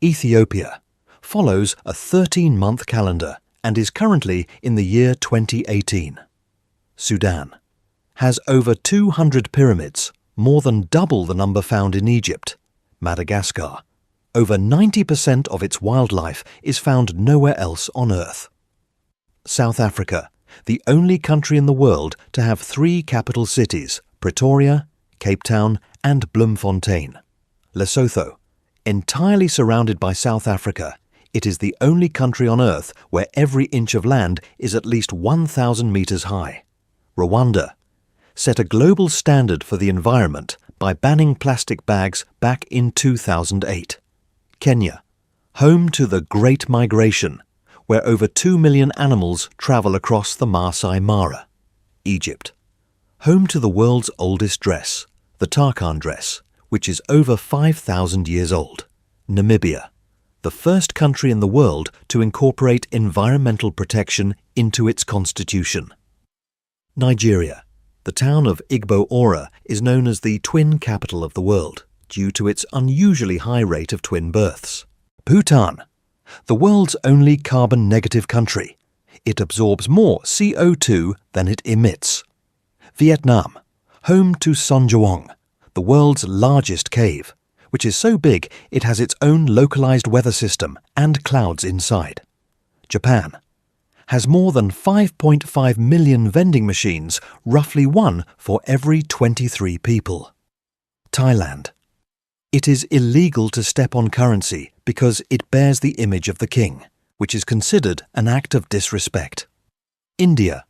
Ethiopia follows a 13-month calendar and is currently in the year 2018. Sudan has over 200 pyramids, more than double the number found in Egypt. Madagascar, over 90% of its wildlife is found nowhere else on Earth. South Africa, the only country in the world to have 3 capital cities, Pretoria, Cape Town and Bloemfontein. Lesotho, entirely surrounded by South Africa, it is the only country on Earth where every inch of land is at least 1,000 meters high. Rwanda set a global standard for the environment by banning plastic bags back in 2008. Kenya, home to the Great Migration, where over 2 million animals travel across the Masai Mara. Egypt, home to the world's oldest dress, the Tarkan dress, which is over 5,000 years old. Namibia, the first country in the world to incorporate environmental protection into its constitution. Nigeria, the town of Igbo-Ora is known as the twin capital of the world due to its unusually high rate of twin births. Bhutan, the world's only carbon-negative country. It absorbs more CO2 than it emits. Vietnam, home to Songeong, the world's largest cave, which is so big it has its own localized weather system and clouds inside. Japan has more than 5.5 million vending machines, roughly 1 for every 23 people. Thailand. It is illegal to step on currency because it bears the image of the king, which is considered an act of disrespect. India,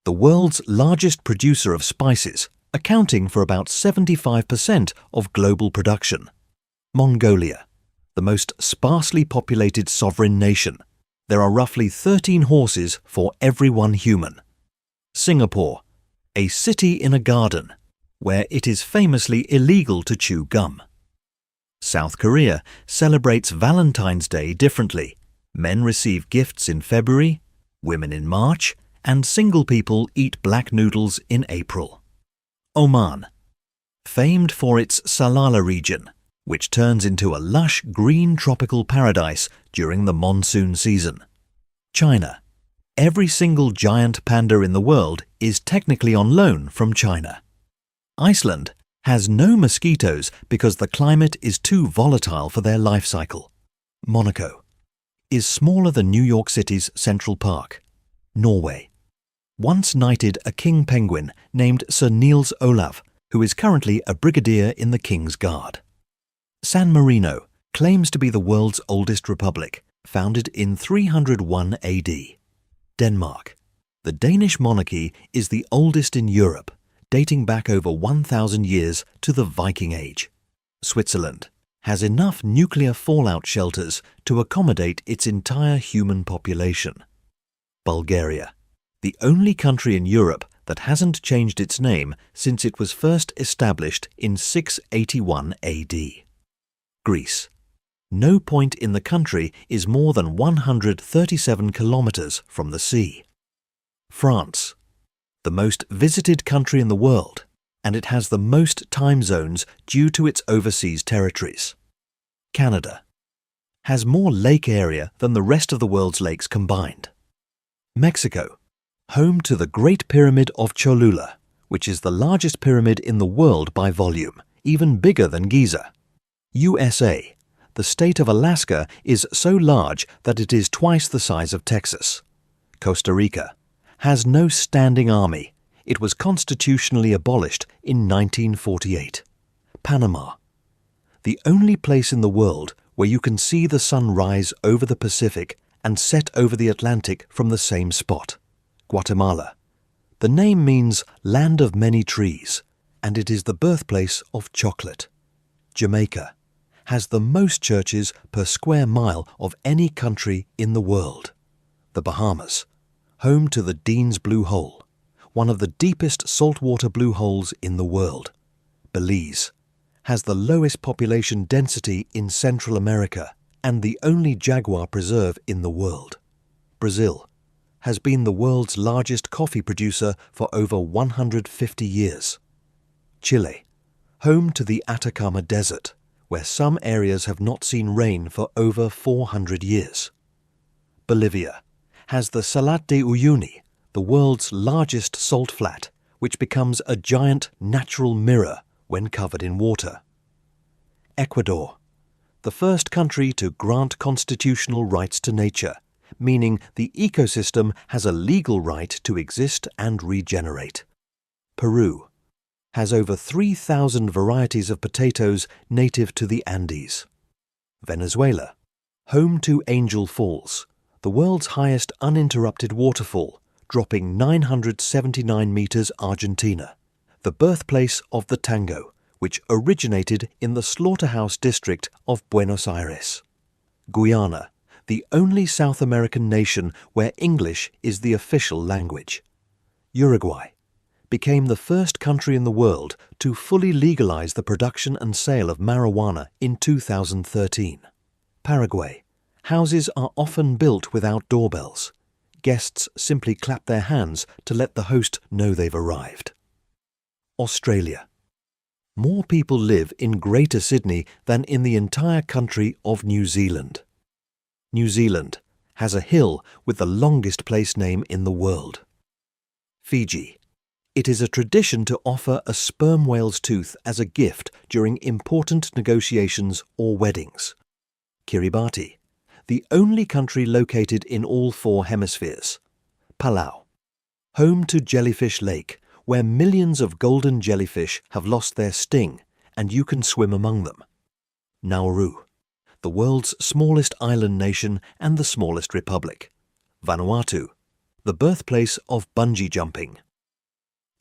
the world's largest producer of spices, accounting for about 75% of global production. Mongolia, the most sparsely populated sovereign nation. There are roughly 13 horses for every 1 human. Singapore, a city in a garden, where it is famously illegal to chew gum. South Korea celebrates Valentine's Day differently. Men receive gifts in February, women in March, and single people eat black noodles in April. Oman, famed for its Salalah region, which turns into a lush green tropical paradise during the monsoon season. China. Every single giant panda in the world is technically on loan from China. Iceland has no mosquitoes because the climate is too volatile for their life cycle. Monaco is smaller than New York City's Central Park. Norway once knighted a king penguin named Sir Niels Olav, who is currently a brigadier in the King's Guard. Sanmarino claims to be the world's oldest republic, founded in 301 AD. Denmark. The Danish monarchy is the oldest in Europe, dating back over 1,000 years to the Viking Age. Switzerland has enough nuclear fallout shelters to accommodate its entire human population. Bulgaria, the only country in Europe that hasn't changed its name since it was first established in 681 AD. Greece. No point in the country is more than 137 kilometers from the sea. France, the most visited country in the world, and it has the most time zones due to its overseas territories. Canada has more lake area than the rest of the world's lakes combined. Mexico, home to the Great Pyramid of Cholula, which is the largest pyramid in the world by volume, even bigger than Giza. USA, the state of Alaska is so large that it is twice the size of Texas. Costa Rica has no standing army. It was constitutionally abolished in 1948. Panama, the only place in the world where you can see the sun rise over the Pacific and set over the Atlantic from the same spot. Guatemala. The name means land of many trees, and it is the birthplace of chocolate. Jamaica has the most churches per square mile of any country in the world. The Bahamas, home to the Dean's Blue Hole, one of the deepest saltwater blue holes in the world. Belize has the lowest population density in Central America and the only jaguar preserve in the world. Brazil has been the world's largest coffee producer for over 150 years. Chile, home to the Atacama Desert, where some areas have not seen rain for over 400 years. Bolivia has the Salar de Uyuni, the world's largest salt flat, which becomes a giant natural mirror when covered in water. Ecuador, the first country to grant constitutional rights to nature, meaning the ecosystem has a legal right to exist and regenerate. Peru has over 3,000 varieties of potatoes native to the Andes. Venezuela, home to Angel Falls, the world's highest uninterrupted waterfall, dropping 979 meters Argentina, the birthplace of the tango, which originated in the slaughterhouse district of Buenos Aires. Guyana, the only South American nation where English is the official language. Uruguay became the first country in the world to fully legalize the production and sale of marijuana in 2013. Paraguay, houses are often built without doorbells. Guests simply clap their hands to let the host know they've arrived. Australia. More people live in Greater Sydney than in the entire country of New Zealand. New Zealand has a hill with the longest place name in the world. Fiji. It is a tradition to offer a sperm whale's tooth as a gift during important negotiations or weddings. Kiribati, the only country located in all 4 hemispheres. Palau, home to Jellyfish Lake, where millions of golden jellyfish have lost their sting and you can swim among them. Nauru, the world's smallest island nation and the smallest republic. Vanuatu, the birthplace of bungee jumping.